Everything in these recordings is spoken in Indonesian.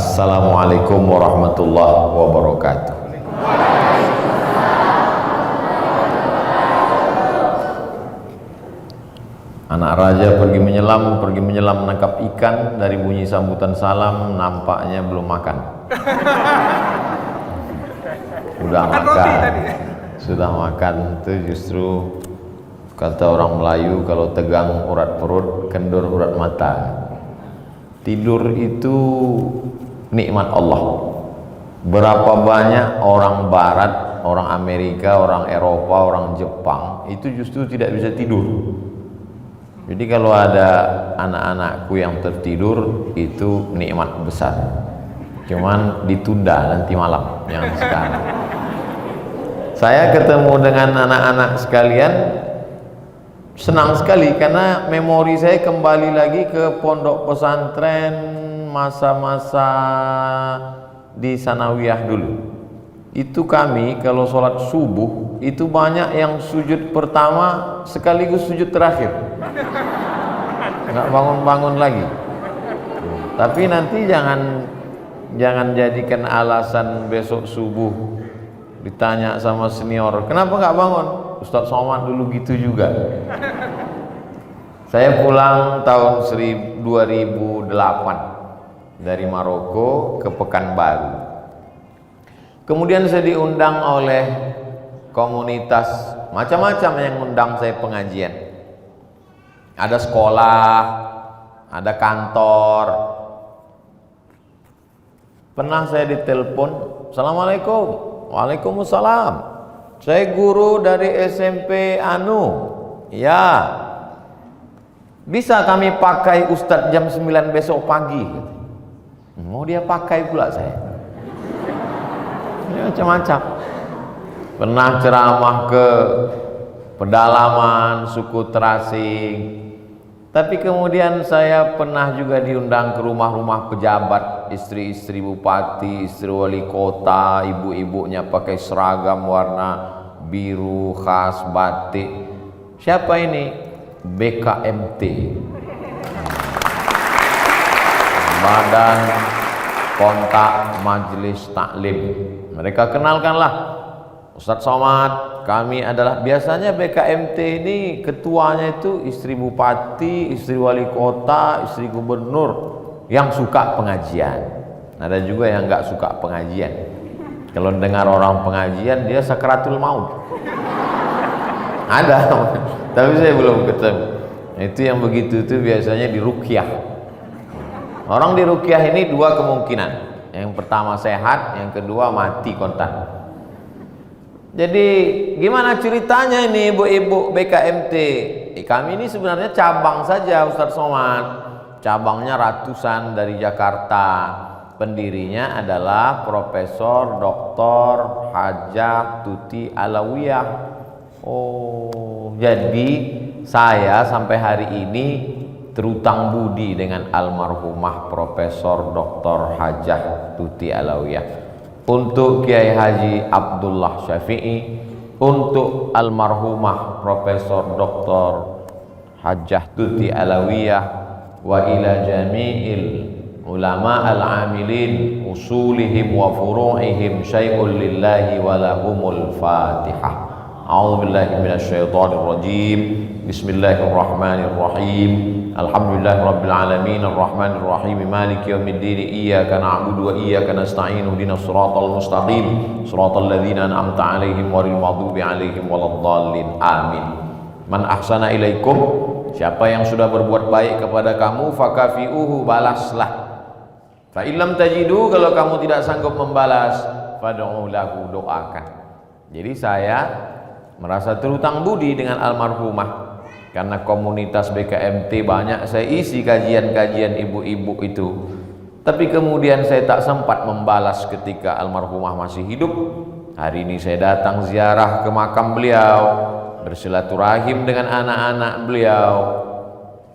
Assalamualaikum warahmatullahi wabarakatuh. Anak raja pergi menyelam menangkap ikan. Dari bunyi sambutan salam nampaknya belum makan. Sudah makan itu justru kata orang Melayu, kalau tegang urat perut, kendur urat mata. Tidur itu nikmat Allah. Berapa banyak orang Barat, orang Amerika, orang Eropa, orang Jepang itu justru tidak bisa tidur. Jadi kalau ada anak-anakku yang tertidur itu nikmat besar. Cuman ditunda nanti malam, jangan sekarang. Saya ketemu dengan anak-anak sekalian, senang sekali karena memori saya kembali lagi ke pondok pesantren masa-masa di sanawiyah dulu. Itu kami kalau sholat subuh itu banyak yang sujud pertama sekaligus sujud terakhir, nggak bangun-bangun lagi. Tapi nanti jangan jadikan alasan besok subuh ditanya sama senior, kenapa nggak bangun? Ustadz Somad dulu gitu juga. Saya pulang tahun 2008 dari Maroko ke Pekanbaru. Kemudian saya diundang oleh komunitas macam-macam yang undang saya pengajian. Ada sekolah, ada kantor. Pernah saya ditelepon, Assalamualaikum. Waalaikumsalam. Saya guru dari SMP Anu. Ya. Bisa kami pakai Ustadz jam 9 besok pagi. Mau dia pakai pula saya. Macam-macam. Pernah ceramah ke pedalaman suku Terasing. Tapi kemudian saya pernah juga diundang ke rumah-rumah pejabat, istri-istri bupati, istri wali kota, ibu-ibunya pakai seragam warna biru khas batik. Siapa ini? BKMT, Badan Kontak Majelis Taklim. Mereka kenalkanlah, Ustadz Somad, kami adalah, biasanya BKMT ini ketuanya itu istri bupati, istri wali kota, istri gubernur yang suka pengajian. Ada juga yang nggak suka pengajian. Kalau dengar orang pengajian dia sakratul maut. Ada, tapi saya belum ketemu. Itu yang begitu itu biasanya di ruqyah. Orang di ruqyah ini dua kemungkinan. Yang pertama sehat, yang kedua mati kontan. Jadi gimana ceritanya ini ibu-ibu BKMT? Kami ini sebenarnya cabang saja Ustadz Somad. Cabangnya ratusan dari Jakarta. Pendirinya adalah Profesor Dr. Hajah Tuti Alawiyah. Oh, jadi saya sampai hari ini terutang budi dengan almarhumah Profesor Dr. Hajah Tuti Alawiyah. Untuk Kiai Haji Abdullah Syafi'i, untuk almarhumah Profesor Dr. Hajah Tuti Alawiyah, wa ila jami'il ulama al-amilin usulihim wa furu'ihim syai'un lillahi wa lahumul fatihah. A'udzu billahi minasyaitonir rajim. Bismillahirrahmanirrahim. Alhamdulillahirabbil alamin arrahmanir rahim maliki yaumiddin iyyaka na'budu wa iyyaka nasta'in ihdinas siratal mustaqim siratal ladzina an'amta 'alaihim ghairil maghdubi 'alaihim waladdallin. Amin. Man ahsana ilaikum, siapa yang sudah berbuat baik kepada kamu, fakafi'uhu, balaslah. Fa illam tajidu, kalau kamu tidak sanggup membalas, fad'u lahu, doakan. Jadi saya merasa terutang budi dengan almarhumah karena komunitas BKMT banyak saya isi kajian-kajian ibu-ibu itu. Tapi kemudian saya tak sempat membalas ketika almarhumah masih hidup. Hari ini saya datang ziarah ke makam beliau, bersilaturahim dengan anak-anak beliau,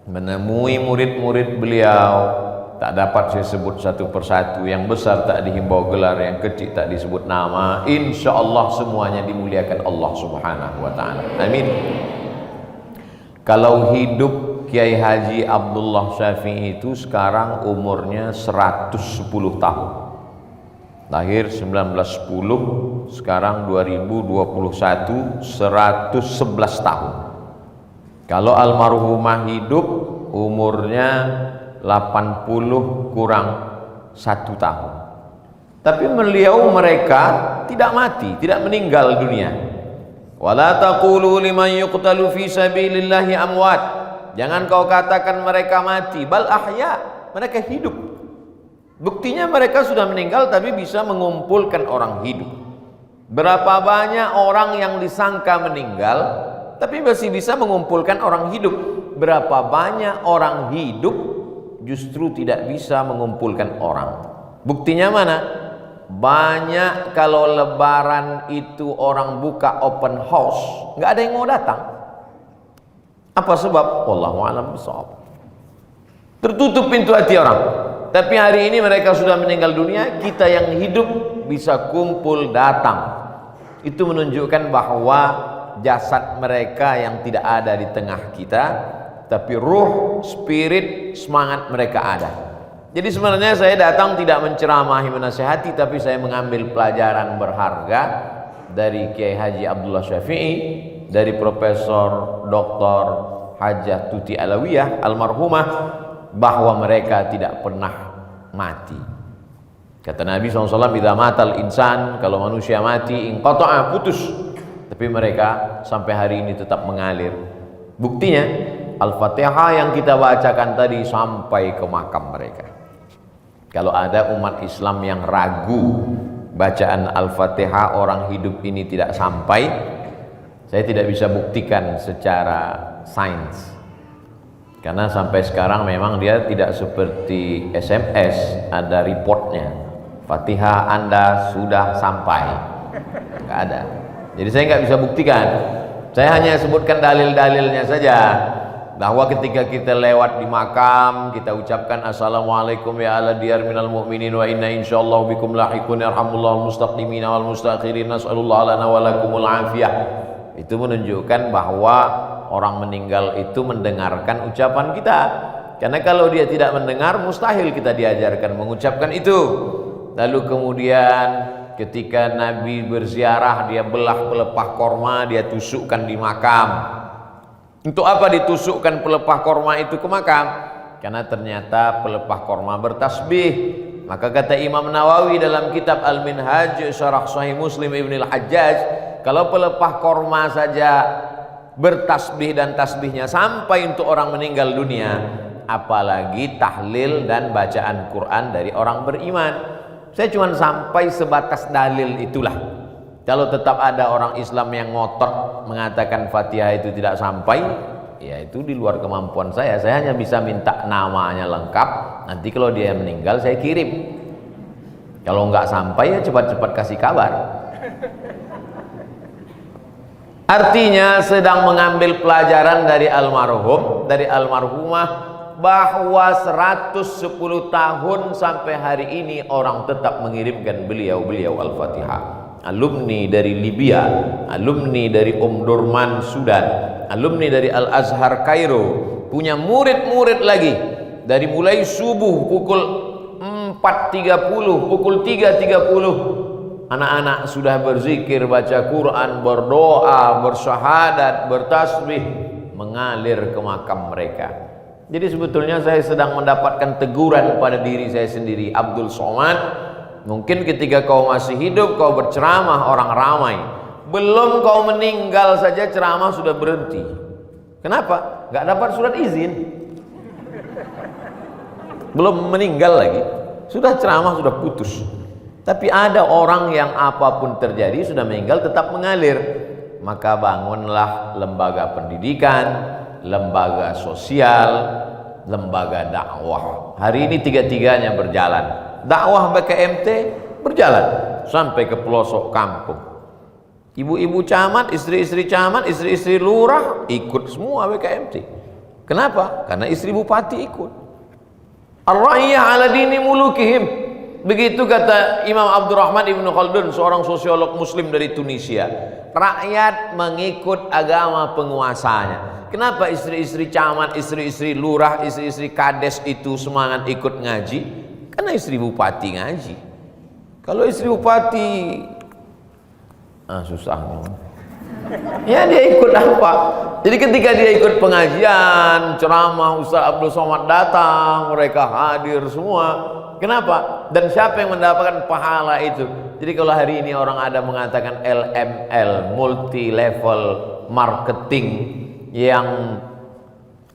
menemui murid-murid beliau. Tak dapat saya sebut satu persatu, yang besar tak dihimbau gelar, yang kecil tak disebut nama. Insya Allah semuanya dimuliakan Allah Subhanahu wa ta'ala. Amin. Kalau hidup Kiai Haji Abdullah Syafi'i itu sekarang umurnya 110 tahun. Lahir 1910, sekarang 2021, 111 tahun. Kalau almarhumah hidup umurnya 80 kurang 1 tahun. Tapi beliau mereka tidak mati, tidak meninggal dunia. Wala taqulu liman yuqtalu fi sabilillahi amwat. Jangan kau katakan mereka mati, bal ahya, mereka hidup. Buktinya mereka sudah meninggal tapi bisa mengumpulkan orang hidup. Berapa banyak orang yang disangka meninggal tapi masih bisa mengumpulkan orang hidup. Berapa banyak orang hidup justru tidak bisa mengumpulkan orang. Buktinya mana? Banyak kalau lebaran itu orang buka open house, nggak ada yang mau datang. Apa sebab? Wallahu a'lam bishawab. Tertutup pintu hati orang. Tapi hari ini mereka sudah meninggal dunia, kita yang hidup bisa kumpul datang. Itu menunjukkan bahwa jasad mereka yang tidak ada di tengah kita, tapi ruh, spirit, semangat mereka ada. Jadi sebenarnya saya datang tidak menceramahi, menasihati, tapi saya mengambil pelajaran berharga dari Kiai Haji Abdullah Syafi'i, dari Profesor Dr. Hajah Tuti Alawiyah almarhumah, bahwa mereka tidak pernah mati. Kata Nabi SAW, "Idza matal insan", kalau manusia mati, inqata'a, putus. Tapi mereka sampai hari ini tetap mengalir. Buktinya Al-Fatihah yang kita bacakan tadi sampai ke makam mereka. Kalau ada umat Islam yang ragu bacaan Al-Fatihah orang hidup ini tidak sampai, saya tidak bisa buktikan secara sains. Karena sampai sekarang memang dia tidak seperti SMS, ada reportnya. Fatihah Anda sudah sampai. Nggak ada. Jadi saya nggak bisa buktikan. Saya hanya sebutkan dalil-dalilnya saja. Bahwa ketika kita lewat di makam, kita ucapkan assalamualaikum ya ala diyar minal mu'minin wa inna insyaallah bikum lahiqun yarhamullahu mustaqdimina wal mustakhirin nas'alullah lana wa lakumul afiyah. Itu menunjukkan bahwa orang meninggal itu mendengarkan ucapan kita. Karena kalau dia tidak mendengar, mustahil kita diajarkan mengucapkan itu. Lalu kemudian ketika Nabi berziarah, dia belah pelepah korma, dia tusukkan di makam. Untuk apa ditusukkan pelepah korma itu ke makam? Karena ternyata pelepah korma bertasbih. Maka kata Imam Nawawi dalam kitab Al-Minhaj Syarah Sahih Muslim Ibn Al-Hajjaj, kalau pelepah korma saja bertasbih dan tasbihnya sampai untuk orang meninggal dunia, apalagi tahlil dan bacaan Quran dari orang beriman. Saya cuma sampai sebatas dalil itulah. Kalau tetap ada orang Islam yang ngotot mengatakan Fatihah itu tidak sampai, ya itu di luar kemampuan saya. Saya hanya bisa minta namanya lengkap. Nanti kalau dia meninggal saya kirim. Kalau nggak sampai ya cepat-cepat kasih kabar. Artinya sedang mengambil pelajaran dari almarhum, dari almarhumah, bahwa 110 tahun sampai hari ini orang tetap mengirimkan beliau Al-Fatihah. Alumni dari Libya, alumni dari Durman Sudan, alumni dari Al-Azhar Kairo, punya murid-murid lagi dari mulai subuh pukul 4.30, pukul 3.30 anak-anak sudah berzikir, baca Quran, berdoa, bersyahadat, bertasbih, mengalir ke makam mereka. Jadi sebetulnya saya sedang mendapatkan teguran pada diri saya sendiri, Abdul Somad. Mungkin ketika kau masih hidup kau berceramah orang ramai, belum kau meninggal saja ceramah sudah berhenti. Kenapa? Gak dapat surat izin. Belum meninggal lagi, sudah ceramah sudah putus. Tapi ada orang yang apapun terjadi sudah meninggal tetap mengalir. Maka bangunlah lembaga pendidikan, lembaga sosial, lembaga dakwah. Hari ini tiga-tiganya berjalan. Dakwah BKMT berjalan sampai ke pelosok kampung. Ibu-ibu camat, istri-istri camat, istri-istri lurah ikut semua BKMT. Kenapa? Karena istri bupati ikut. Ar-ra'iyah ala dini mulukihim. Begitu kata Imam Abdurrahman Ibnu Khaldun, seorang sosiolog muslim dari Tunisia. Rakyat mengikut agama penguasanya. Kenapa istri-istri camat, istri-istri lurah, istri-istri kades itu semangat ikut ngaji? Karena istri bupati ngaji. Kalau istri bupati susah nih. Ya dia ikut apa? Jadi ketika dia ikut pengajian, ceramah, Ustaz Abdul Somad datang, mereka hadir semua. Kenapa? Dan siapa yang mendapatkan pahala itu? Jadi kalau hari ini orang ada mengatakan LML, multi level marketing, yang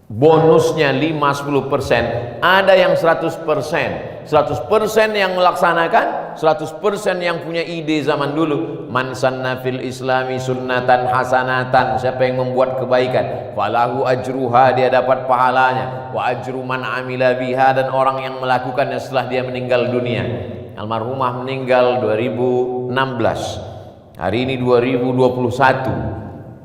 bonusnya 5-10%, ada yang 100%, 100% yang melaksanakan, 100% yang punya ide zaman dulu. Man sanna fil islami sunnatan hasanatan, siapa yang membuat kebaikan, falahu ajruha, dia dapat pahalanya, wa ajru man amila biha, dan orang yang melakukannya setelah dia meninggal dunia. Almarhumah meninggal 2016, hari ini 2021.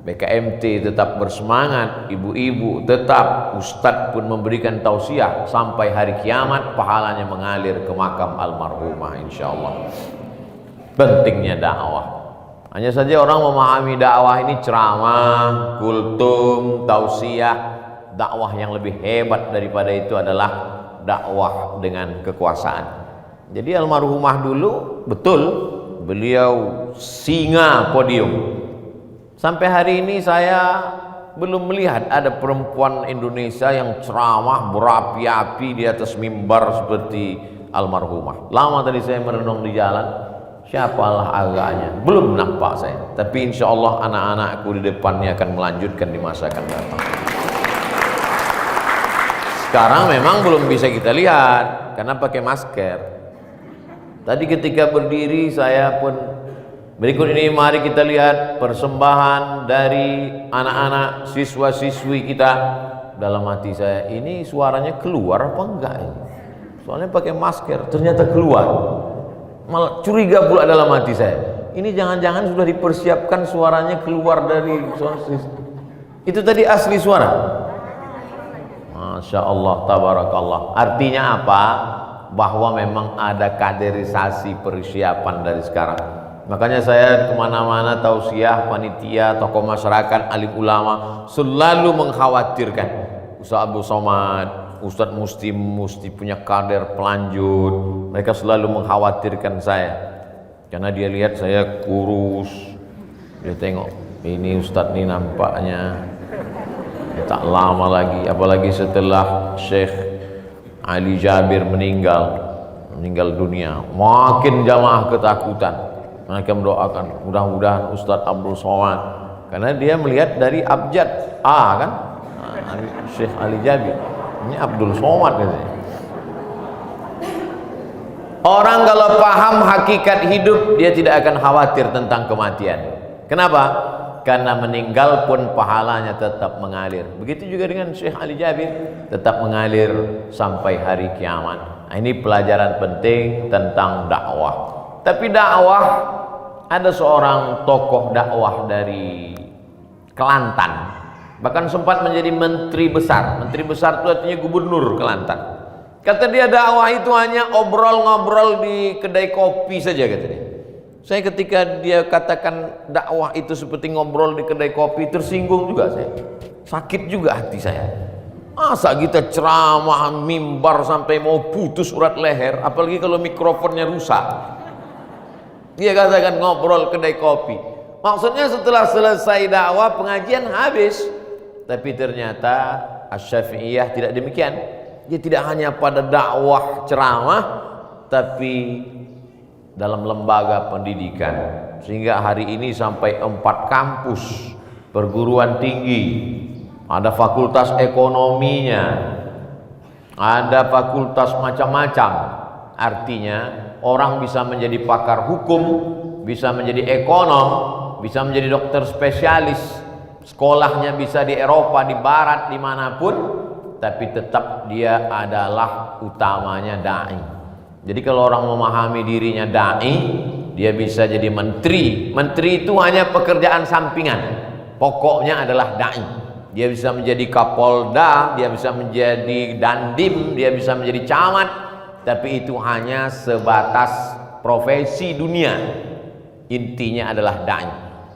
BKMT tetap bersemangat, ibu-ibu tetap, ustadz pun memberikan tausiah sampai hari kiamat pahalanya mengalir ke makam almarhumah insyaallah. Pentingnya dakwah. Hanya saja orang memahami dakwah ini ceramah, kultum, tausiah. Dakwah yang lebih hebat daripada itu adalah dakwah dengan kekuasaan. Jadi almarhumah dulu betul beliau singa podium. Sampai hari ini saya belum melihat ada perempuan Indonesia yang ceramah berapi-api di atas mimbar seperti almarhumah. Lama tadi saya merenung di jalan, siapalah agaknya, belum nampak saya. Tapi insya Allah anak-anakku di depannya akan melanjutkan di masa akan datang. Sekarang memang belum bisa kita lihat karena pakai masker. Tadi ketika berdiri saya pun, berikut ini mari kita lihat persembahan dari anak-anak siswa-siswi kita. Dalam hati saya, ini suaranya keluar apa enggak ini? Soalnya pakai masker, ternyata keluar. Malah curiga pula dalam hati saya. Ini jangan-jangan sudah dipersiapkan suaranya keluar dari suara. Itu tadi asli suara. Masya Allah, tabarakallah. Artinya apa? Bahwa memang ada kaderisasi persiapan dari sekarang. Makanya saya kemana-mana tausiah, panitia, tokoh masyarakat, alim ulama selalu mengkhawatirkan Ustaz Abdul Somad, Ustaz mesti punya kader pelanjut. Mereka selalu mengkhawatirkan saya karena dia lihat saya kurus, dia tengok ini Ustaz ini nampaknya tak lama lagi, apalagi setelah Syekh Ali Jabir meninggal dunia, makin jamaah ketakutan. Mereka mendoakan mudah-mudahan Ustadz Abdul Somad, karena dia melihat dari abjad kan, Syekh Ali Jabir, ini Abdul Somad katanya. Orang kalau paham hakikat hidup, dia tidak akan khawatir tentang kematian. Kenapa? Karena meninggal pun pahalanya tetap mengalir. Begitu juga dengan Syekh Ali Jabir, tetap mengalir sampai hari kiamat. Nah, ini pelajaran penting tentang dakwah. Tapi dakwah, ada seorang tokoh dakwah dari Kelantan, bahkan sempat menjadi menteri besar. Menteri besar itu artinya gubernur Kelantan. Kata dia dakwah itu hanya obrol-ngobrol di kedai kopi saja, kata dia. Saya ketika dia katakan dakwah itu seperti ngobrol di kedai kopi, tersinggung juga saya. Sakit juga hati saya. Masa kita ceramah mimbar sampai mau putus urat leher, apalagi kalau mikrofonnya rusak. Dia katakan ngobrol kedai kopi. Maksudnya setelah selesai dakwah pengajian habis. Tapi ternyata Asy-Syafi'iyah tidak demikian. Dia tidak hanya pada dakwah ceramah, tapi dalam lembaga pendidikan. Sehingga hari ini sampai 4 kampus perguruan tinggi. Ada fakultas ekonominya, ada fakultas macam-macam. Artinya orang bisa menjadi pakar hukum, bisa menjadi ekonom, bisa menjadi dokter spesialis. Sekolahnya bisa di Eropa, di Barat, dimanapun, tapi tetap dia adalah utamanya da'i. Jadi kalau orang memahami dirinya da'i, dia bisa jadi menteri. Menteri itu hanya pekerjaan sampingan, pokoknya adalah da'i. Dia bisa menjadi kapolda, dia bisa menjadi dandim, dia bisa menjadi camat, tapi itu hanya sebatas profesi dunia. Intinya adalah dai.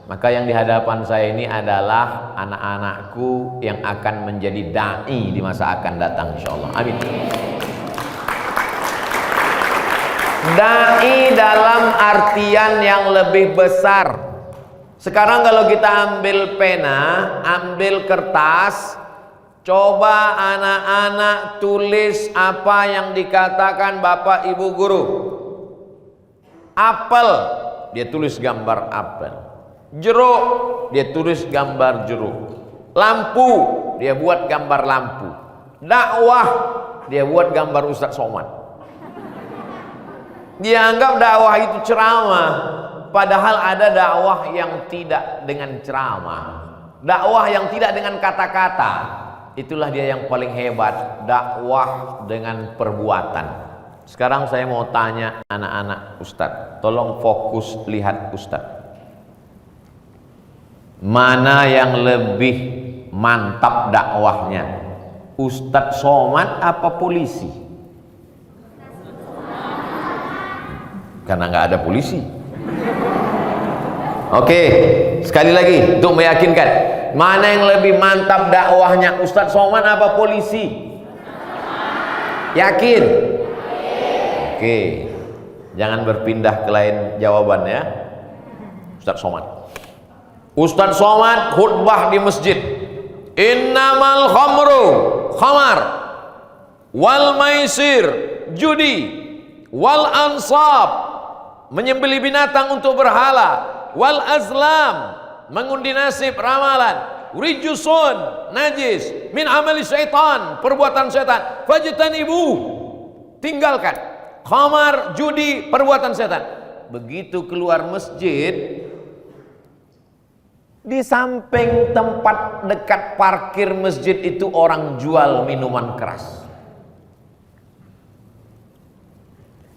Maka yang di hadapan saya ini adalah anak-anakku yang akan menjadi dai di masa akan datang, insyaallah. Amin. Dai dalam artian yang lebih besar. Sekarang kalau kita ambil pena, ambil kertas, coba anak-anak tulis apa yang dikatakan Bapak Ibu guru. Apel, dia tulis gambar apel. Jeruk, dia tulis gambar jeruk. Lampu, dia buat gambar lampu. Dakwah, dia buat gambar Ustadz Somad. Dia anggap dakwah itu ceramah, padahal ada dakwah yang tidak dengan ceramah, dakwah yang tidak dengan kata-kata. Itulah dia yang paling hebat, dakwah dengan perbuatan. Sekarang saya mau tanya anak-anak Ustadz, tolong fokus lihat Ustadz. Mana yang lebih mantap dakwahnya, Ustadz Somad apa polisi? Karena nggak ada polisi. Oke, sekali lagi untuk meyakinkan, mana yang lebih mantap dakwahnya, Ustadz Somad apa polisi? Yakin? Oke, jangan berpindah ke lain jawaban ya. Ustadz Somad. Ustadz Somad khutbah di masjid. Innamal khamru khamar wal maisir judi wal ansab menyembelih binatang untuk berhala, wal azlam mengundi nasib ramalan, rijusun najis min amali syaitan perbuatan syaitan, fajtanibu tinggalkan, khamar judi perbuatan syaitan. Begitu keluar masjid, di samping tempat dekat parkir masjid itu orang jual minuman keras.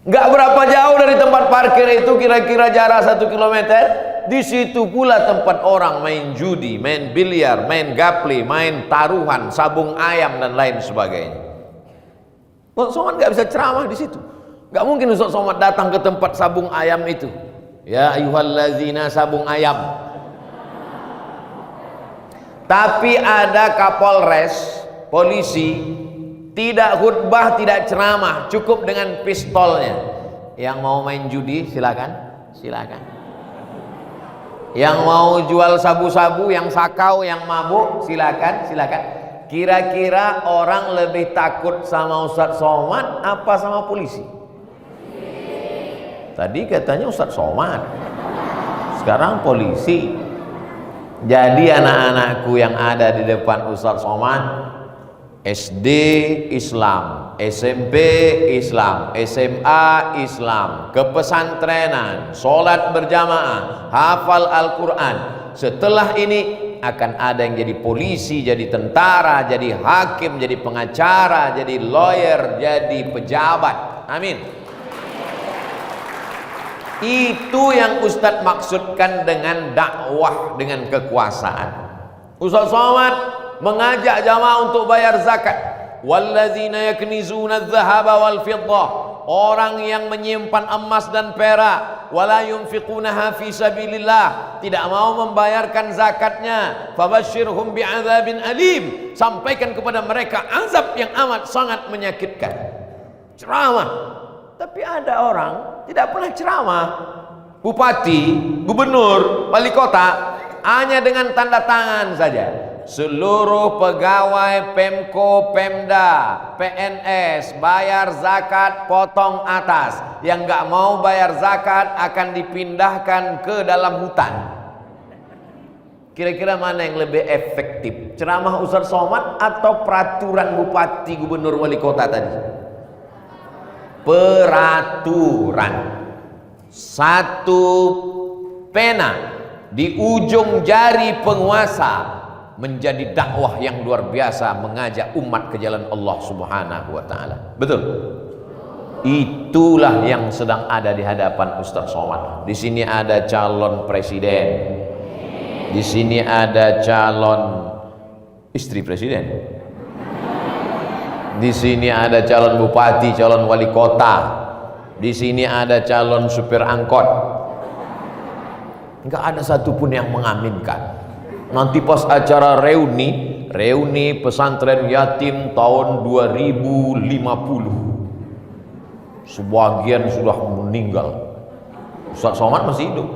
Gak berapa jauh dari tempat parkir itu, kira-kira jarak 1 kilometer. Di situ pula tempat orang main judi, main biliar, main gapli, main taruhan, sabung ayam dan lain sebagainya. Ustadz Somad gak bisa ceramah di situ. Gak mungkin Ustadz Somad datang ke tempat sabung ayam itu. Ya ayyuhallazina sabung ayam. Tapi ada Kapolres, polisi, tidak khutbah, tidak ceramah, cukup dengan pistolnya. Yang mau main judi silakan, silakan. Yang mau jual sabu-sabu, yang sakau, yang mabuk, silakan, silakan. Kira-kira orang lebih takut sama Ustadz Somad apa sama polisi? Tadi katanya Ustadz Somad, sekarang polisi. Jadi anak-anakku yang ada di depan Ustadz Somad, SD Islam, SMP Islam, SMA Islam, kepesantrenan, sholat berjamaah, hafal Al-Quran. Setelah ini akan ada yang jadi polisi, jadi tentara, jadi hakim, jadi pengacara, jadi lawyer, jadi pejabat. Amin. Itu yang Ustadz maksudkan dengan dakwah dengan kekuasaan. Ustadz Somad mengajak jamaah untuk bayar zakat. Wallazina yaknizuna adh-dhahaba wal fiddah, orang yang menyimpan emas dan perak, wala yunfiqunaha fi sabilillah, tidak mau membayarkan zakatnya, fabashshirhum bi'adzabin alim, sampaikan kepada mereka azab yang amat sangat menyakitkan. Ceramah. Tapi ada orang tidak pernah ceramah. Bupati, gubernur, wali kota hanya dengan tanda tangan saja. Seluruh pegawai Pemko, Pemda, PNS bayar zakat potong atas. Yang nggak mau bayar zakat akan dipindahkan ke dalam hutan. Kira-kira mana yang lebih efektif? Ceramah Ustadz Somad atau peraturan bupati, gubernur, wali kota tadi? Peraturan. Satu pena di ujung jari penguasa menjadi dakwah yang luar biasa, mengajak umat ke jalan Allah Subhanahu wa taala. Betul? Itulah yang sedang ada di hadapan Ustadz Somad. Di sini ada calon presiden. Di sini ada calon istri presiden. Di sini ada calon bupati, calon wali kota. Di sini ada calon supir angkot. Enggak ada satupun yang mengaminkan. Nanti pas acara reuni pesantren yatim tahun 2050, sebagian sudah meninggal. Ustaz Somad masih hidup.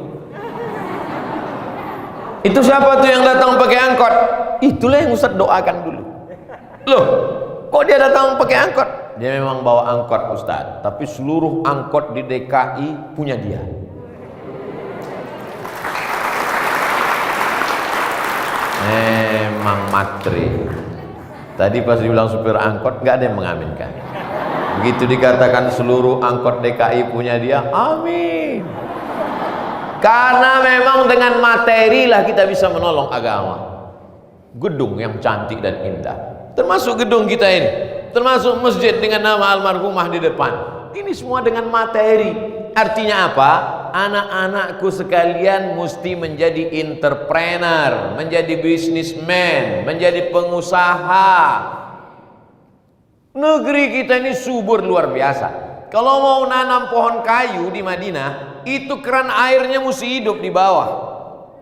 Itu siapa tuh yang datang pakai angkot? Itulah yang Ustaz doakan dulu. Loh, kok dia datang pakai angkot? Dia memang bawa angkot Ustaz, tapi seluruh angkot di DKI punya dia. Memang matri. Tadi pas dibilang supir angkot nggak ada yang mengaminkan. Begitu dikatakan seluruh angkot DKI punya dia, amin. Karena memang dengan materi lah kita bisa menolong agama. Gedung yang cantik dan indah, termasuk gedung kita ini, termasuk masjid dengan nama almarhumah di depan. Ini semua dengan materi. Artinya apa? Anak-anakku sekalian mesti menjadi entrepreneur, menjadi businessman, menjadi pengusaha. Negeri kita ini subur luar biasa. Kalau mau nanam pohon kayu di Madinah, itu keran airnya mesti hidup di bawah.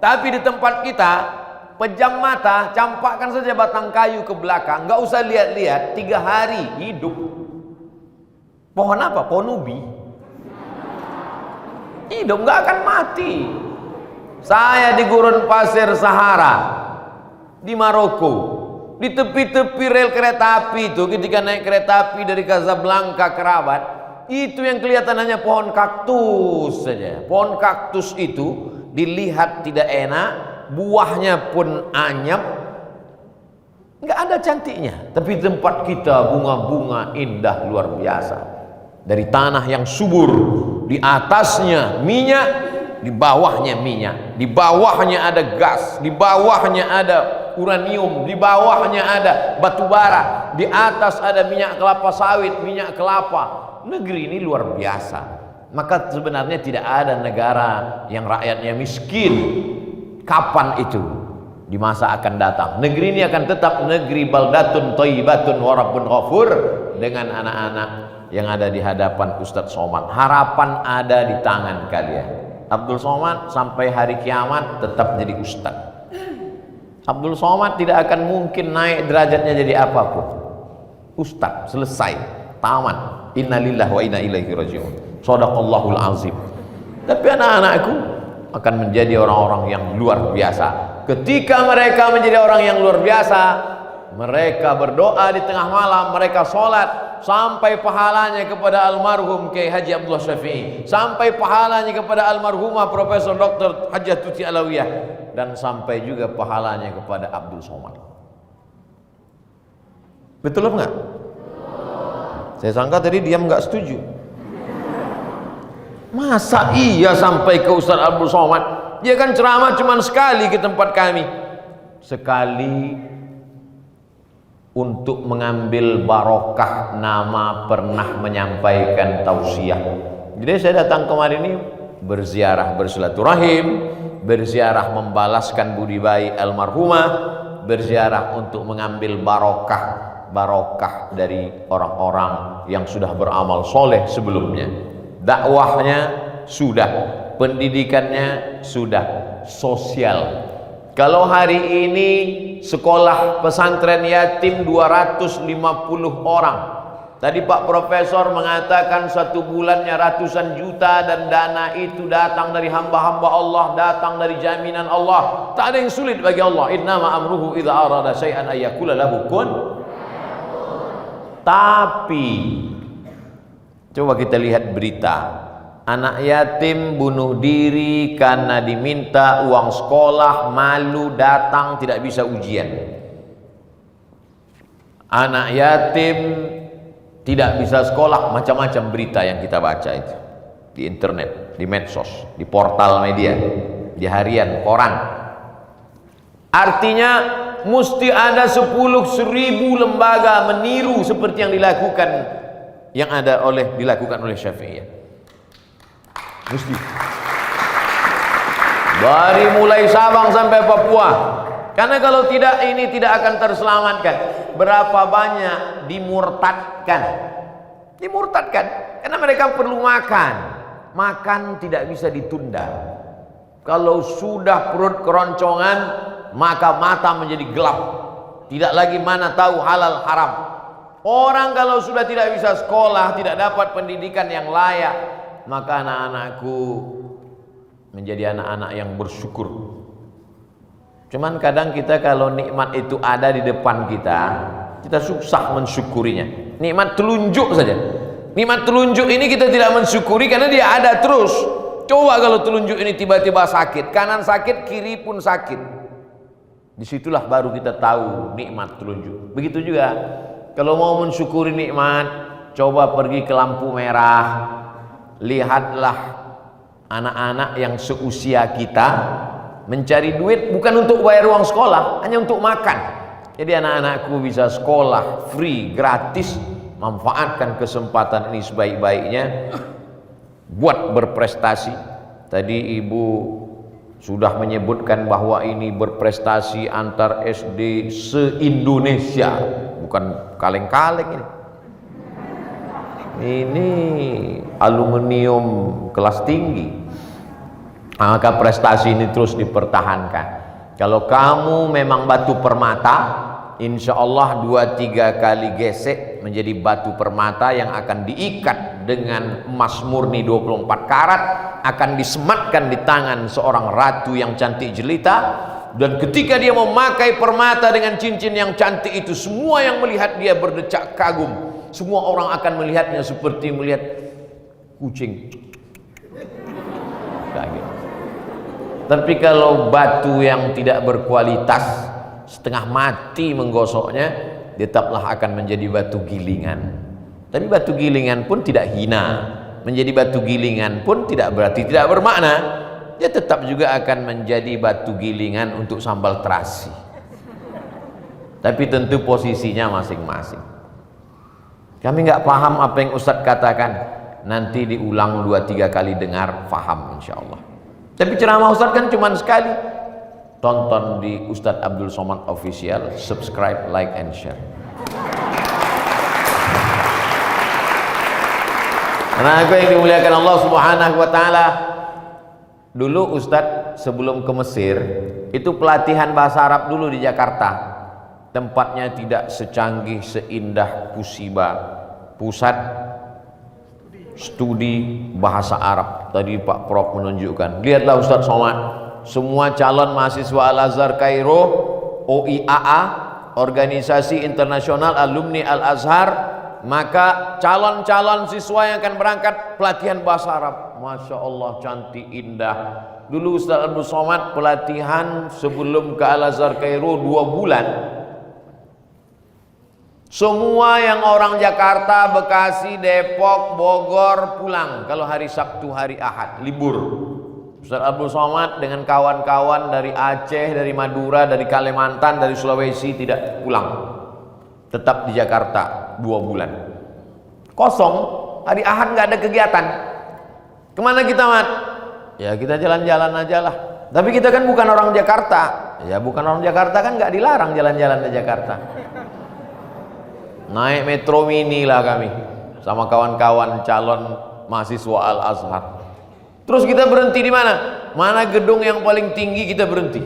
Tapi di tempat kita, pejam mata, campakkan saja batang kayu ke belakang, nggak usah lihat-lihat, 3 hari hidup. Pohon apa? Pohon ubi. Hidup, nggak akan mati. Saya di gurun pasir Sahara di Maroko, di tepi-tepi rel kereta api itu, ketika naik kereta api dari Casablanca ke Rabat, itu yang kelihatan hanya pohon kaktus saja. Pohon kaktus itu dilihat tidak enak, buahnya pun anyep, nggak ada cantiknya. Tapi tempat kita bunga-bunga indah luar biasa. Dari tanah yang subur, di atasnya minyak, di bawahnya minyak, di bawahnya ada gas, di bawahnya ada uranium, di bawahnya ada batu bara, di atas ada minyak kelapa sawit, minyak kelapa. Negeri ini luar biasa. Maka sebenarnya tidak ada negara yang rakyatnya miskin. Kapan itu? Di masa akan datang. Negeri ini akan tetap negeri baldatun thayyibatun wa rabbun ghafur, dengan anak-anak yang ada di hadapan Ustadz Somad. Harapan ada di tangan kalian. Abdul Somad sampai hari kiamat tetap jadi Ustadz. Abdul Somad tidak akan mungkin naik derajatnya jadi apapun. Ustadz, selesai, tamat. Innalillahi wa inna ilaihi raji'un. Shadaqallahul azim. Tapi anak-anakku akan menjadi orang-orang yang luar biasa. Ketika mereka menjadi orang yang luar biasa, mereka berdoa di tengah malam, mereka sholat, sampai pahalanya kepada almarhum Kiai Haji Abdullah Syafi'i, sampai pahalanya kepada almarhumah Profesor Dr. Hajjah Tuti Alawiyah, dan sampai juga pahalanya kepada Abdul Somad. Betul apa enggak? Saya sangka tadi diam nggak setuju. Masa iya sampai ke Ustaz Abdul Somad? Dia kan ceramah cuma sekali ke tempat kami. Sekali untuk mengambil barokah nama pernah menyampaikan tausiah. Jadi saya datang kemarin ini berziarah bersilaturahim, berziarah membalaskan budi baik almarhumah, berziarah untuk mengambil barokah dari orang-orang yang sudah beramal soleh sebelumnya. Dakwahnya sudah, pendidikannya sudah, sosial. Kalau hari ini sekolah pesantren yatim 250 orang. Tadi Pak Profesor mengatakan 1 bulannya ratusan juta, dan dana itu datang dari hamba-hamba Allah, datang dari jaminan Allah. Tak ada yang sulit bagi Allah. Innama amruhu idza arada syai'an ayyakula lahu kun. Tapi coba kita lihat berita, anak yatim bunuh diri karena diminta uang sekolah, malu datang tidak bisa ujian. Anak yatim tidak bisa sekolah, macam-macam berita yang kita baca itu di internet, di medsos, di portal media, di harian, koran. Artinya mesti ada 10.000 lembaga meniru seperti yang dilakukan oleh Syafi'iyah. Mesti. Dari mulai Sabang sampai Papua, Karena kalau tidak, ini tidak akan terselamatkan. Berapa banyak dimurtadkan? Dimurtadkan karena mereka perlu makan. Makan tidak bisa ditunda. Kalau sudah perut keroncongan, maka mata menjadi gelap. Tidak lagi mana tahu halal haram. Orang kalau sudah tidak bisa sekolah, tidak dapat pendidikan yang layak, maka anak-anakku menjadi anak-anak yang bersyukur. Cuman kadang kita kalau nikmat itu ada di depan kita, kita susah mensyukurinya. Nikmat telunjuk saja. Nikmat telunjuk ini kita tidak mensyukuri karena dia ada terus. Coba kalau telunjuk ini tiba-tiba sakit, kanan sakit, kiri pun sakit. Disitulah baru kita tahu nikmat telunjuk. Begitu juga kalau mau mensyukuri nikmat, coba pergi ke lampu merah. Lihatlah anak-anak yang seusia kita mencari duit bukan untuk bayar uang sekolah, hanya untuk makan. Jadi anak-anakku bisa sekolah free, gratis. Manfaatkan kesempatan ini sebaik-baiknya buat berprestasi. Tadi ibu sudah menyebutkan bahwa ini berprestasi antar SD se-Indonesia, bukan kaleng-kaleng ini. Ini aluminium kelas tinggi. Maka prestasi ini terus dipertahankan. Kalau kamu memang batu permata, insya Allah 2-3 kali gesek menjadi batu permata yang akan diikat dengan emas murni 24 karat, akan disematkan di tangan seorang ratu yang cantik jelita. Dan ketika dia memakai permata dengan cincin yang cantik itu, semua yang melihat dia berdecak kagum. Semua orang akan melihatnya seperti melihat kucing. Kaget. Tapi kalau batu yang tidak berkualitas, setengah mati menggosoknya, tetaplah akan menjadi batu gilingan. Tapi batu gilingan pun tidak hina. Menjadi batu gilingan pun tidak berarti tidak bermakna. Dia tetap juga akan menjadi batu gilingan untuk sambal terasi. Tapi tentu posisinya masing-masing. Kami nggak paham apa yang Ustadz katakan. Nanti diulang 2-3 kali dengar, paham insya Allah. Tapi ceramah Ustadz kan cuma sekali. Tonton di Ustadz Abdul Somad Official, subscribe, like, and share. Karena aku yang dimuliakan Allah Subhanahu wa Ta'ala, dulu Ustadz sebelum ke Mesir itu pelatihan bahasa Arab dulu di Jakarta. Tempatnya tidak secanggih seindah Pusiba, pusat studi bahasa Arab. Tadi Pak Prof menunjukkan. Lihatlah Ustadz Somad, semua calon mahasiswa Al-Azhar Kairo, OIAA, Organisasi Internasional Alumni Al-Azhar, maka calon-calon siswa yang akan berangkat pelatihan bahasa Arab, Masya Allah cantik indah. Dulu Ustaz Abdul Somad pelatihan sebelum ke Al-Azhar Kairo 2 bulan. Semua yang orang Jakarta, Bekasi, Depok, Bogor pulang kalau hari Sabtu, hari Ahad, libur. Ustaz Abdul Somad dengan kawan-kawan dari Aceh, dari Madura, dari Kalimantan, dari Sulawesi tidak pulang. Tetap di Jakarta 2 bulan. Kosong, hari Ahad nggak ada kegiatan. Kemana kita, Mat? Ya kita jalan-jalan aja lah. Tapi kita kan bukan orang Jakarta. Ya bukan orang Jakarta kan nggak dilarang jalan-jalan di Jakarta. Naik metro mini lah kami sama kawan-kawan calon mahasiswa Al-Azhar. Terus kita berhenti di mana? Mana gedung yang paling tinggi kita berhenti?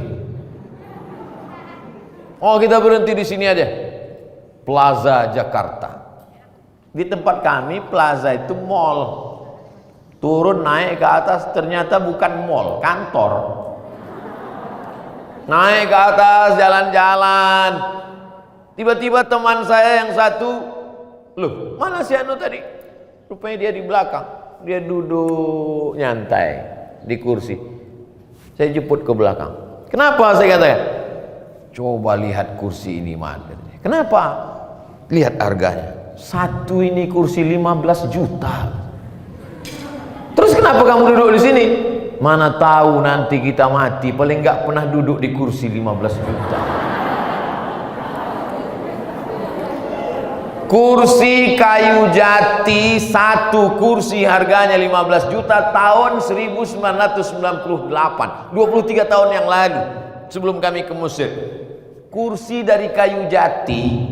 Oh kita berhenti di sini aja. Plaza Jakarta. Di tempat kami plaza itu mall. Turun naik ke atas ternyata bukan mall, kantor. Naik ke atas jalan-jalan. Tiba-tiba teman saya yang satu, loh mana si Anu tadi? Rupanya dia di belakang. Dia duduk nyantai di kursi. Saya jemput ke belakang. Kenapa saya katakan? Coba lihat kursi ini, Mat. Kenapa? Lihat harganya. Satu ini kursi 15 juta. Terus kenapa kamu duduk di sini? Mana tahu nanti kita mati, paling nggak pernah duduk di kursi 15 juta. Kursi kayu jati, satu kursi harganya 15 juta tahun 1998, 23 tahun yang lalu. sebelum kami ke Mesir. Kursi dari kayu jati,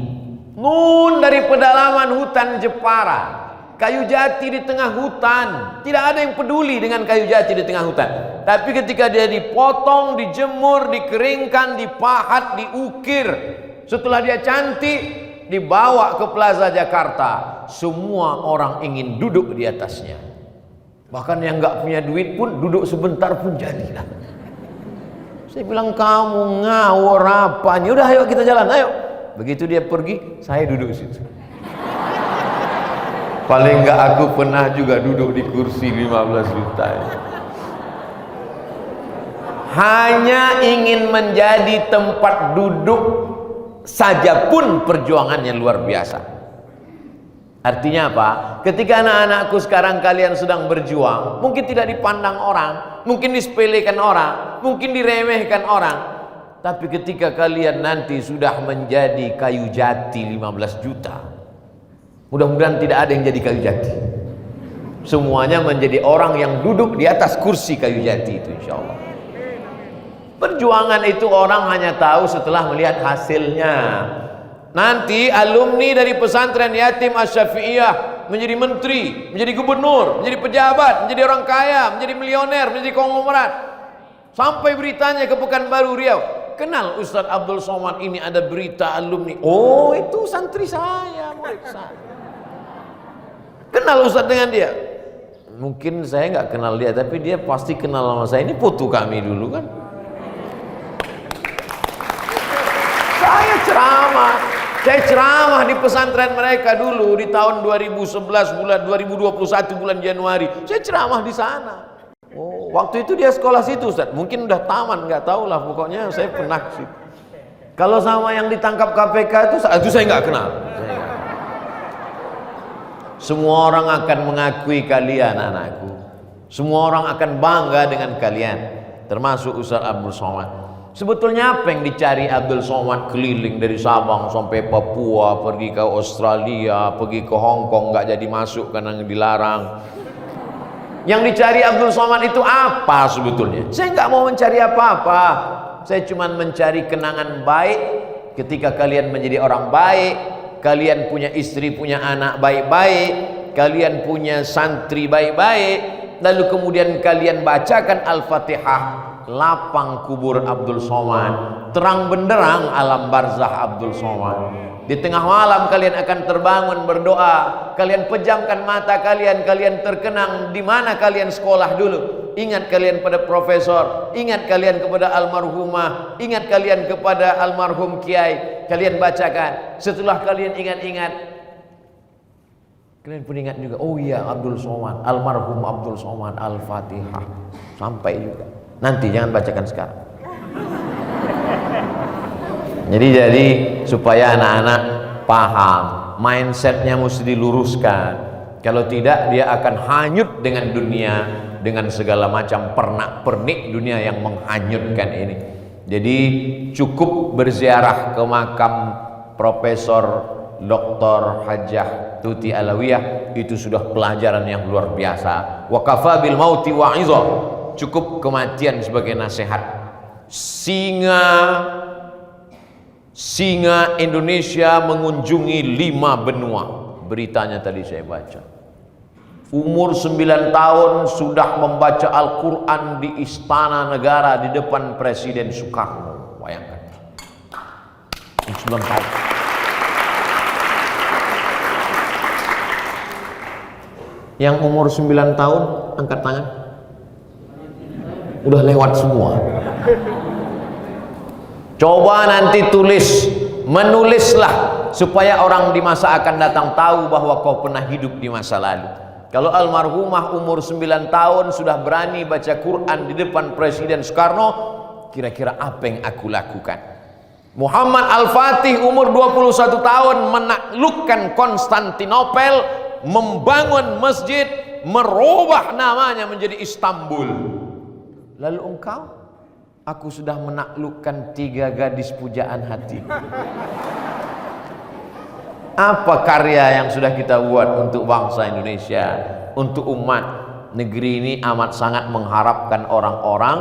nun dari pedalaman hutan Jepara. Kayu jati di tengah hutan, tidak ada yang peduli dengan kayu jati di tengah hutan. Tapi ketika dia dipotong, dijemur, dikeringkan, dipahat, diukir, setelah dia cantik, dibawa ke Plaza Jakarta, semua orang ingin duduk di atasnya. Bahkan yang nggak punya duit pun duduk sebentar pun jadilah. Saya bilang, kamu ngawur apanya? Udah ayo kita jalan, ayo. Begitu dia pergi, saya duduk situ. Paling enggak aku pernah juga duduk di kursi 15 juta. Hanya ingin menjadi tempat duduk saja pun perjuangannya luar biasa. Artinya apa? Ketika anak-anakku sekarang kalian sedang berjuang, mungkin tidak dipandang orang, mungkin disepelekan orang, mungkin diremehkan orang. Tapi ketika kalian nanti sudah menjadi kayu jati 15 juta, mudah-mudahan tidak ada yang jadi kayu jati. Semuanya menjadi orang yang duduk di atas kursi kayu jati itu, insya Allah. Perjuangan itu orang hanya tahu setelah melihat hasilnya. Nanti alumni dari pesantren Yatim Asy-Syafi'iyah menjadi menteri, menjadi gubernur, menjadi pejabat, menjadi orang kaya, menjadi milioner, menjadi konglomerat. Sampai beritanya ke Pekanbaru Riau, kenal Ustadz Abdul Somad, ini ada berita alumni. Oh, itu santri saya, murid saya. Kenal Ustadz dengan dia? Mungkin saya nggak kenal dia, tapi dia pasti kenal sama saya. Ini putu kami dulu kan. Saya ceramah di pesantren mereka dulu di tahun 2011 bulan 2021 bulan Januari. Saya ceramah di sana. Oh, waktu itu dia sekolah situ, Ustaz. Mungkin udah taman, nggak tahu lah. Pokoknya saya pernah sih. Kalau sama yang ditangkap KPK itu saya nggak kenal. Semua orang akan mengakui kalian, anakku. Semua orang akan bangga dengan kalian, termasuk Ustaz Abdul Somad. Sebetulnya apa yang dicari Abdul Somad keliling dari Sabang sampai Papua, pergi ke Australia, pergi ke Hong Kong, nggak jadi masuk karena dilarang. Yang dicari Abdul Somad itu apa sebetulnya? Saya nggak mau mencari apa-apa. Saya cuma mencari kenangan baik ketika kalian menjadi orang baik. Kalian punya istri, punya anak baik-baik, kalian punya santri baik-baik, lalu kemudian kalian bacakan Al-Fatihah, lapang kubur Abdul Somad, terang benderang alam barzah Abdul Somad. Di tengah malam kalian akan terbangun berdoa, kalian pejamkan mata kalian, kalian terkenang di mana kalian sekolah dulu. Ingat kalian pada profesor, ingat kalian kepada almarhumah, ingat kalian kepada almarhum kiai. Kalian bacakan, setelah kalian ingat-ingat, kalian pun ingat juga, oh iya Abdul Somad, almarhum Abdul Somad, Al-Fatihah. Sampai juga. Nanti jangan bacakan sekarang. Jadi supaya anak-anak paham, mindsetnya mesti diluruskan. Kalau tidak, dia akan hanyut dengan dunia, dengan segala macam pernak-pernik dunia yang menghanyutkan ini. Jadi cukup berziarah ke makam Profesor Dr. Hajjah Tuti Alawiyah, itu sudah pelajaran yang luar biasa. Wa kafa bil mauti wa'izah, cukup kematian sebagai nasihat. Singa Indonesia mengunjungi 5 benua. Beritanya tadi saya baca. Umur 9 tahun sudah membaca Al-Quran di Istana Negara di depan Presiden Soekarno. Bayangkan. 9 tahun. Yang umur 9 tahun angkat tangan. Udah lewat semua. Coba nanti menulislah supaya orang di masa akan datang tahu bahwa kau pernah hidup di masa lalu. Kalau almarhumah umur 9 tahun sudah berani baca Quran di depan Presiden Soekarno, kira-kira apa yang aku lakukan? Muhammad Al-Fatih umur 21 tahun menaklukkan Konstantinopel, membangun masjid, merubah namanya menjadi Istanbul. Lalu engkau? Aku sudah menaklukkan 3 gadis pujaan hati. Apa karya yang sudah kita buat untuk bangsa Indonesia, untuk umat? Negeri ini amat sangat mengharapkan orang-orang.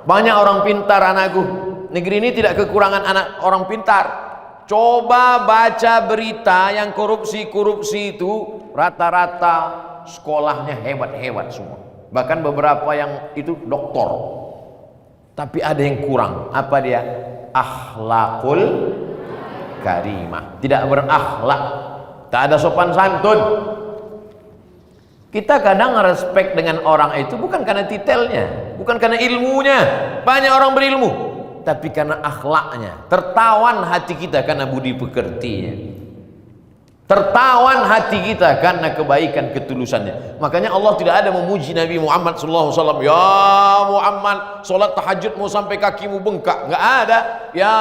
Banyak orang pintar, anakku. Negeri ini tidak kekurangan anak orang pintar. Coba baca berita yang korupsi-korupsi itu, rata-rata sekolahnya hebat-hebat semua. Bahkan beberapa yang itu doktor. Tapi ada yang kurang. Apa dia? Akhlakul karimah. Tidak berakhlak. Tak ada sopan santun. Kita kadang respect dengan orang itu bukan karena titelnya, bukan karena ilmunya. Banyak orang berilmu, tapi karena akhlaknya. Tertawan hati kita karena budi pekertinya. Tertawan hati kita karena kebaikan ketulusannya. Makanya Allah tidak ada memuji Nabi Muhammad SAW. Ya Muhammad, solat tahajudmu sampai kakimu bengkak. Nggak ada. Ya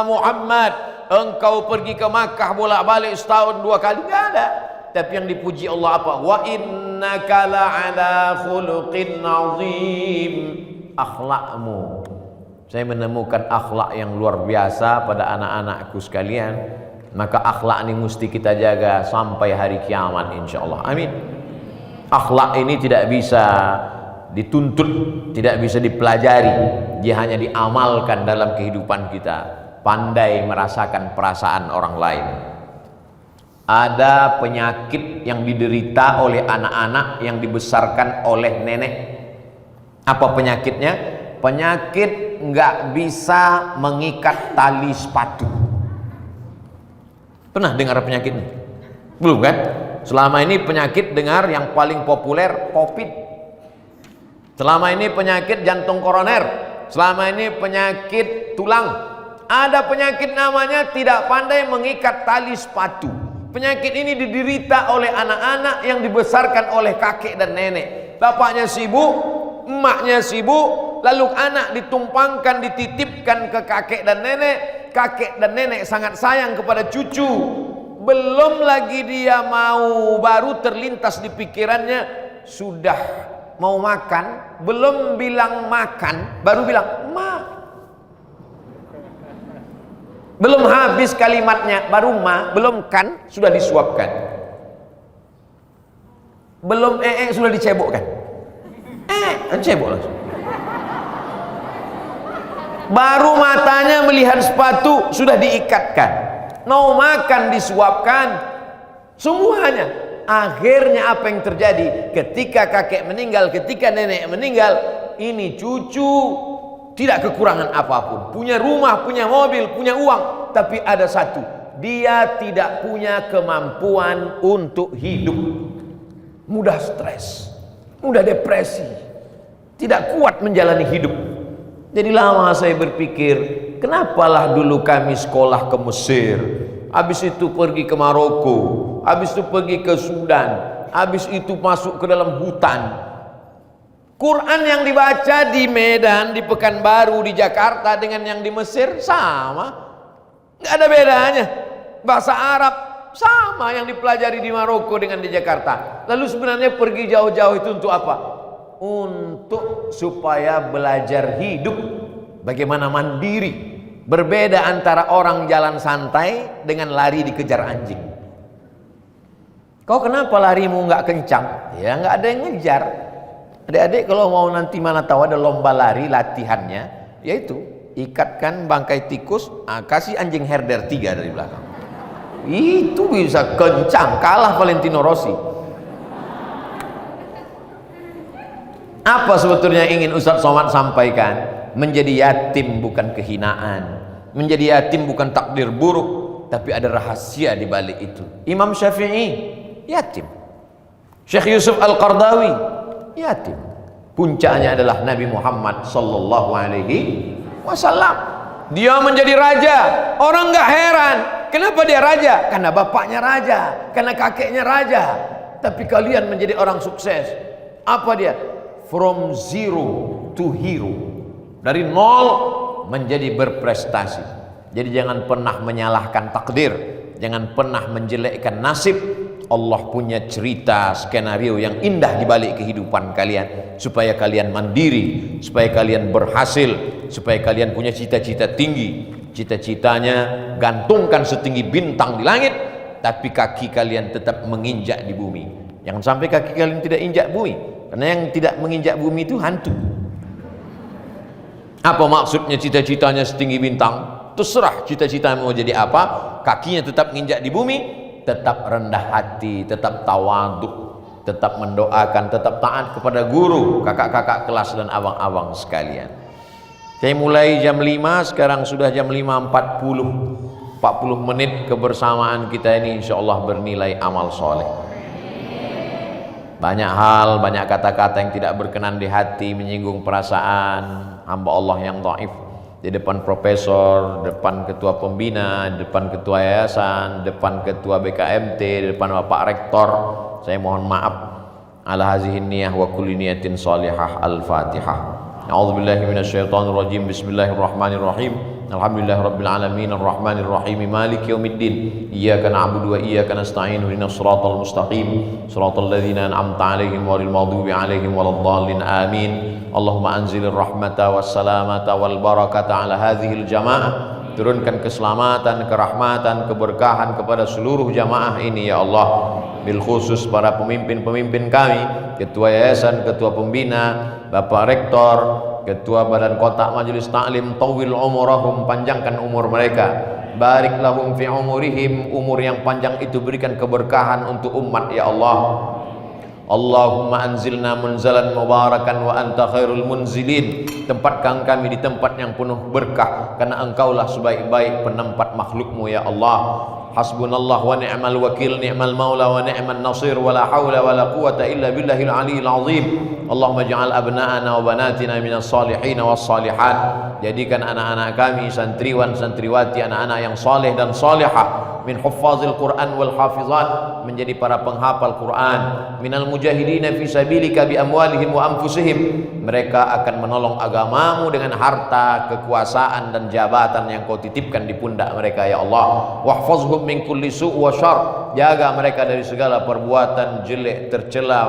Muhammad, engkau pergi ke Makkah bolak-balik setahun 2 kali. Nggak ada. Tapi yang dipuji Allah apa? Wa innaka la'ala khuluqin azim. Akhlakmu. Saya menemukan akhlak yang luar biasa pada anak-anakku sekalian. Maka akhlak ini mesti kita jaga sampai hari kiamat insyaallah. Amin. Akhlak ini tidak bisa dituntut, tidak bisa dipelajari. Dia hanya diamalkan dalam kehidupan kita. Pandai merasakan perasaan orang lain. Ada penyakit yang diderita oleh anak-anak yang dibesarkan oleh nenek. Apa penyakitnya? Penyakit nggak bisa mengikat tali sepatu. Pernah dengar penyakit ini? Belum kan? Selama ini penyakit dengar yang paling populer COVID. Selama ini penyakit jantung koroner. Selama ini penyakit tulang. Ada penyakit namanya tidak pandai mengikat tali sepatu. Penyakit ini diderita oleh anak-anak yang dibesarkan oleh kakek dan nenek. Bapaknya sibuk, emaknya sibuk, lalu anak ditumpangkan, dititipkan ke kakek dan nenek. Kakek dan nenek sangat sayang kepada cucu. Belum lagi dia mau, baru terlintas di pikirannya, sudah mau makan, belum bilang makan, baru bilang ma. Belum habis kalimatnya, baru ma, belum kan, sudah disuapkan. Belum sudah dicebokkan. Cebok langsung. Baru matanya melihat sepatu, sudah diikatkan. Mau makan, disuapkan. Semuanya. Akhirnya apa yang terjadi? Ketika kakek meninggal, ketika nenek meninggal, ini cucu tidak kekurangan apapun, punya rumah, punya mobil, punya uang, tapi ada satu, dia tidak punya kemampuan untuk hidup. Mudah stres, mudah depresi, tidak kuat menjalani hidup. Jadi lama saya berpikir, kenapalah dulu kami sekolah ke Mesir, habis itu pergi ke Maroko, habis itu pergi ke Sudan, habis itu masuk ke dalam hutan. Quran yang dibaca di Medan, di Pekanbaru, di Jakarta dengan yang di Mesir sama, nggak ada bedanya. Bahasa Arab sama yang dipelajari di Maroko dengan di Jakarta. Lalu sebenarnya pergi jauh-jauh itu untuk apa? Untuk supaya belajar hidup, bagaimana mandiri. Berbeda antara orang jalan santai dengan lari dikejar anjing. Kau kenapa larimu nggak kencang? Ya nggak ada yang ngejar. Adik-adik kalau mau nanti mana tahu ada lomba lari latihannya, yaitu ikatkan bangkai tikus, kasih anjing herder 3 dari belakang. Itu bisa kencang, kalah Valentino Rossi. Apa sebetulnya ingin Ustaz Somad sampaikan? Menjadi yatim bukan kehinaan, menjadi yatim bukan takdir buruk, tapi ada rahasia di balik itu. Imam Syafi'i yatim, Syekh Yusuf Al-Qardawi yatim. Puncaknya adalah Nabi Muhammad sallallahu alaihi wasallam. Dia menjadi raja. Orang nggak heran. Kenapa dia raja? Karena bapaknya raja, karena kakeknya raja. Tapi kalian menjadi orang sukses. Apa dia? From zero to hero. Dari nol menjadi berprestasi. Jadi jangan pernah menyalahkan takdir, jangan pernah menjelekkan nasib. Allah punya cerita skenario yang indah di balik kehidupan kalian, supaya kalian mandiri, supaya kalian berhasil, supaya kalian punya cita-cita tinggi. Cita-citanya gantungkan setinggi bintang di langit, tapi kaki kalian tetap menginjak di bumi. Jangan sampai kaki kalian tidak injak bumi, karena yang tidak menginjak bumi itu hantu. Apa maksudnya cita-citanya setinggi bintang? Terserah cita-cita mau jadi apa, kakinya tetap nginjak di bumi, tetap rendah hati, tetap tawaduk, tetap mendoakan, tetap taat kepada guru, kakak-kakak kelas dan abang-abang sekalian. Saya mulai jam 5, sekarang sudah jam 5.40. 40 menit kebersamaan kita ini insya Allah bernilai amal soleh. Banyak hal, banyak kata-kata yang tidak berkenan di hati, menyinggung perasaan hamba Allah yang dhaif, di depan profesor, depan ketua pembina, depan ketua yayasan, depan ketua BKMT, di depan Bapak Rektor. Saya mohon maaf. Ala hazihin niyah wa kulli niyatin salihah. Al-Fatihah. A'udzubillahi minasyaitonir rajim. Bismillahirrahmanirrahim. Alhamdulillahirabbil alamin arrahmanir rahim maliki yaumiddin. Iyyaka na'budu wa iyyaka nasta'in. Ihdinas siratal mustaqim. Siratal ladzina an'amta 'alaihim ghairil maghdubi 'alaihim waladdallin. Amin. Allahumma anzilir rahmata was salamata wal barakata ala hadhil jamaah. Turunkan keselamatan, kerahmatan, keberkahan kepada seluruh jamaah ini ya Allah. Bil khusus para pemimpin-pemimpin kami, ketua yayasan, ketua pembina, Bapak Rektor, ketua badan kota majelis taklim, tawil umurahum, panjangkan umur mereka. Barik lahum fi umurihim, umur yang panjang itu berikan keberkahan untuk umat ya Allah. Allahumma anzilna munzalan mubarakan wa anta khairul munzilin. Tempatkan kami di tempat yang penuh berkah, karena engkaulah sebaik-baik penempat makhlukmu ya Allah. Hasbunallah wa ni'mal wakil, ni'mal maula wa ni'man nasir, wa la hawla wa la quwata illa billahil aliyil azim. Allahumma ja'al abna'ana wa banatina minas salihin was salihat. Jadikan anak-anak kami, santriwan santriwati, anak-anak yang saleh dan salihah, min huffazil Quran wal hafizat, menjadi para penghafal Quran, minal mujahidina fi sabilika bi amwalihim wa anfusihim. Mereka akan menolong agamamu dengan harta, kekuasaan dan jabatan yang kau titipkan di pundak mereka ya Allah. Wahfazhum min kulli su' wa syarr, jaga mereka dari segala perbuatan jelek, tercela,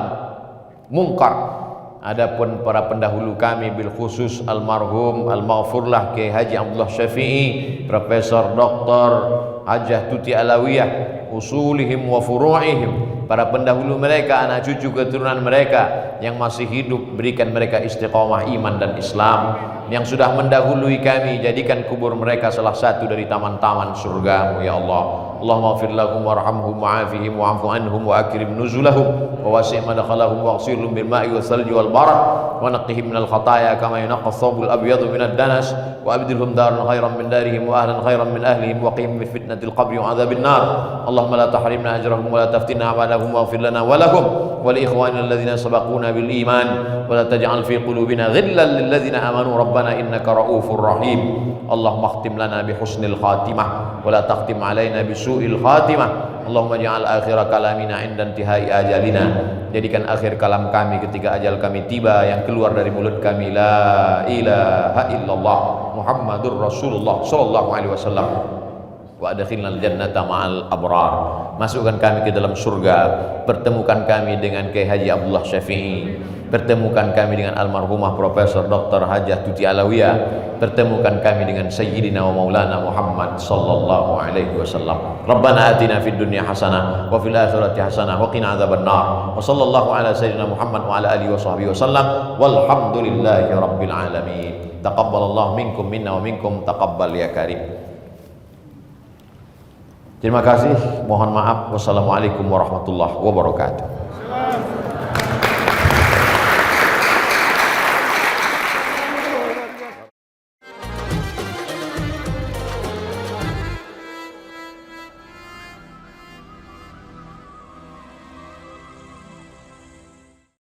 mungkar. Adapun para pendahulu kami, bil khusus almarhum al-maghfurlah Kiai Haji Abdullah Syafi'i, Profesor Dr. Hajah Tuti Alawiyah, usulihim wa furu'ihim, para pendahulu mereka, anak cucu keturunan mereka yang masih hidup, berikan mereka istiqamah iman dan Islam. Yang sudah mendahului kami, jadikan kubur mereka salah satu dari taman-taman surgamu ya Allah. Allahumma ighfir lahum warhamhum wa'afihim wa'fu anhum wa akrim nuzulahum wa wasi' madkhalahum waghsilhum bil ma'i wal thalji wal barad wa naqqihim minal khataaya kama yunqqa ath-thawbul abyadu minad danas wa abdilhum daran khairan min darihim wa ahlan khairan min ahlihim wa qihim min fitnatil qabri wa adzabil nar. Allahumma la tahrimna ajrahum wa la taftinna ba'dahum waghfir lana wa lahum wa li ikhwanina alladhina sabaquna bil iman wa la taj'al fi qulubina ghillan lil ladzina amanu rabbana innaka ra'ufur rahim. Allahumma khtim lana bi husnil khatimah wa la takhtim alaina bi su'il khatimah. Allahumma ja'al akhir kalamina inda intihai ajalina. Jadikan akhir kalam kami ketika ajal kami tiba, yang keluar dari mulut kami la ilaha illallah Muhammadur Rasulullah sallallahu alaihi wasallam. Wa adkhilnal jannata ma'al abrar. Masukkan kami ke dalam surga. Pertemukan kami dengan Kiai Haji Abdullah Syafi'i. Pertemukan kami dengan almarhumah Profesor Dr. Hajah Tuti Alawiyah. Pertemukan kami dengan Sayyidina wa Maulana Muhammad sallallahu alaihi wasallam. Rabbana atina fid dunya hasanah wa fil akhirati hasanah wa qina adzabannar. Wa sallallahu ala sayyidina Muhammad wa ala alihi wa sahbihi wasallam. Walhamdulillahi rabbil alamin. Taqabbalallahu minkum minna wa minkum taqabbal ya karim. Terima kasih, mohon maaf. Wassalamualaikum warahmatullahi wabarakatuh.